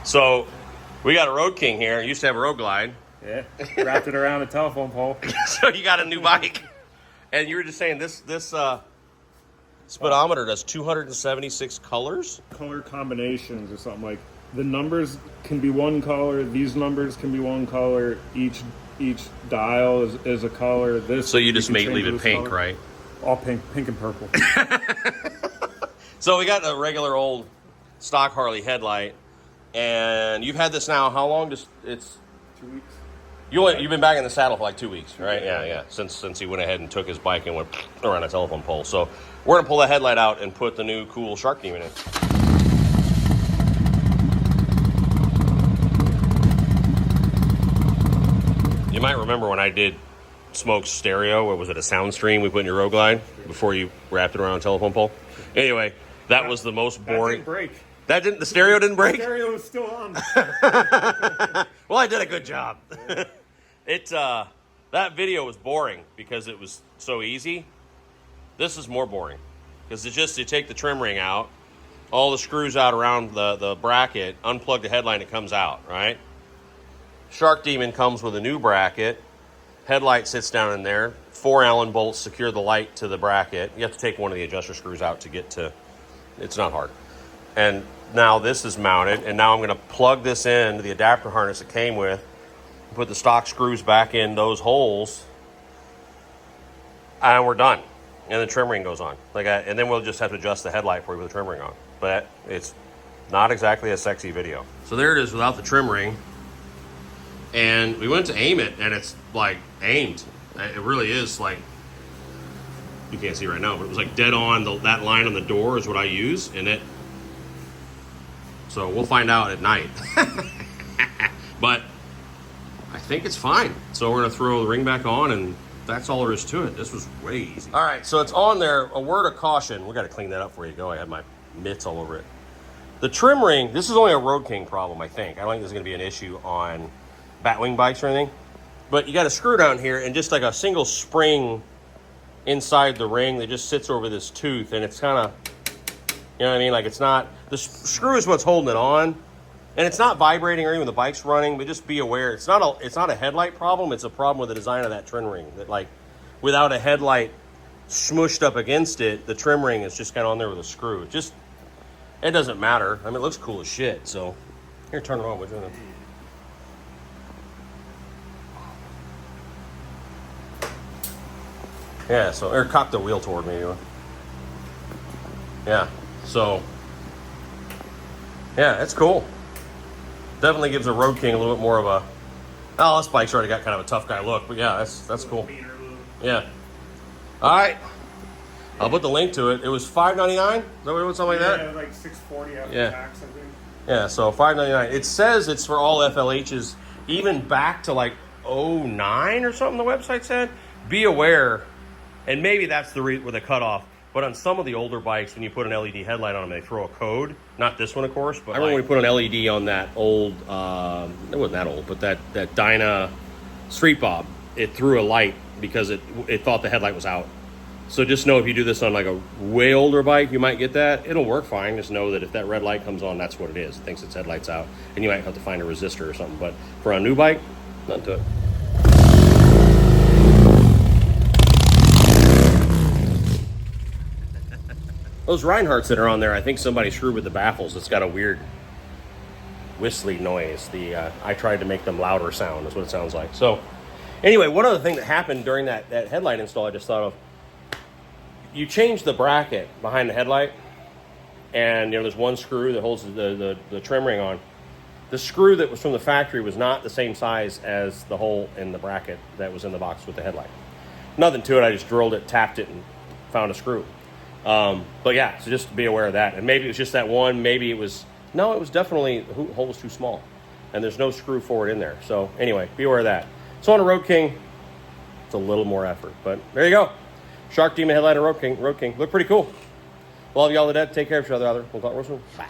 So we got a Road King here. Used to have a Road Glide. Yeah, wrapped it around a telephone pole. So you got a new bike. And you were just saying this speedometer does 276 colors? Color combinations or something like. The numbers can be one color. These numbers can be one color. Each dial is a color. So you just leave it pink, color. Right? All pink and purple. So we got a regular old stock Harley headlight, and you've had this now. How long? It's 2 weeks. You've been back in the saddle for like 2 weeks, right? Yeah. Since he went ahead and took his bike and went around a telephone pole. So we're gonna pull the headlight out and put the new cool Shark Demon in. You might remember when I did Smoke's stereo, or was it a sound stream we put in your Road Glide before you wrapped it around a telephone pole? Anyway, that was the most boring. That didn't break. The stereo didn't break? The stereo was still on. Well, I did a good job. That video was boring because it was so easy. This is more boring because it's just you take the trim ring out, all the screws out around the bracket, unplug the headlight, it comes out, right? Shark Demon comes with a new bracket. Headlight sits down in there. 4 Allen bolts secure the light to the bracket. You have to take one of the adjuster screws out to get to, it's not hard. And now this is mounted, and now I'm going to plug this into the adapter harness it came with, put the stock screws back in those holes, and we're done. And the trim ring goes on. And then we'll just have to adjust the headlight before we put the trim ring on. But it's not exactly a sexy video. So there it is without the trim ring. And we went to aim it, and it's like aimed. It really is like, you can't see right now, but it was like dead on. That line on the door is what I use, and it. So we'll find out at night. But I think it's fine. So we're gonna throw the ring back on, and that's all there is to it. This was way easy. All right, so it's on there. A word of caution. We got to clean that up before you go. I had my mitts all over it. The trim ring. This is only a Road King problem, I think. I don't think there's gonna be an issue on Batwing bikes or anything, but you got a screw down here and just like a single spring inside the ring that just sits over this tooth, and it's kind of, you know what I mean, like it's not, the screw is what's holding it on, and it's not vibrating or even the bike's running, but just be aware it's not a headlight problem. It's a problem with the design of that trim ring, that like without a headlight smushed up against it, the trim ring is just kind of on there with a screw. It doesn't matter. I mean, it looks cool as shit. So here, turn it on. Which one? Yeah, so, or cock the wheel toward me anyway. Yeah, so, yeah, it's cool. Definitely gives a Road King a little bit more of a, oh, this bike's already got kind of a tough guy look, but yeah, that's cool. Yeah. All right. I'll put the link to it. It was $5.99? Is that what it was, something like that? Yeah, like $6.40 after tax, I think. Yeah, so $5.99. It says it's for all FLHs, even back to like 09 or something, the website said. Be aware. And maybe that's where the cutoff. But on some of the older bikes, when you put an LED headlight on them, they throw a code. Not this one, of course. But I remember when we put an LED on that old, it wasn't that old, but that Dyna Street Bob, it threw a light because it thought the headlight was out. So just know if you do this on like a way older bike, you might get that. It'll work fine. Just know that if that red light comes on, that's what it is. It thinks its headlight's out. And you might have to find a resistor or something. But for a new bike, nothing to it. Those Reinhardts that are on there, I think somebody screwed with the baffles. It's got a weird whistly noise. I tried to make them louder sound. That's what it sounds like. So anyway, one other thing that happened during that headlight install I just thought of, you change the bracket behind the headlight, and there's one screw that holds the trim ring on. The screw that was from the factory was not the same size as the hole in the bracket that was in the box with the headlight. Nothing to it. I just drilled it, tapped it, and found a screw. But yeah, so just be aware of that. And maybe it was just that one. Maybe it was, no, it was definitely, the hole was too small. And there's no screw forward in there. So anyway, be aware of that. So on a Road King, it's a little more effort. But there you go. Shark Demon headlight and Road King. Look pretty cool. Well, y'all are dead. Take care of each other. We'll talk real soon. Bye.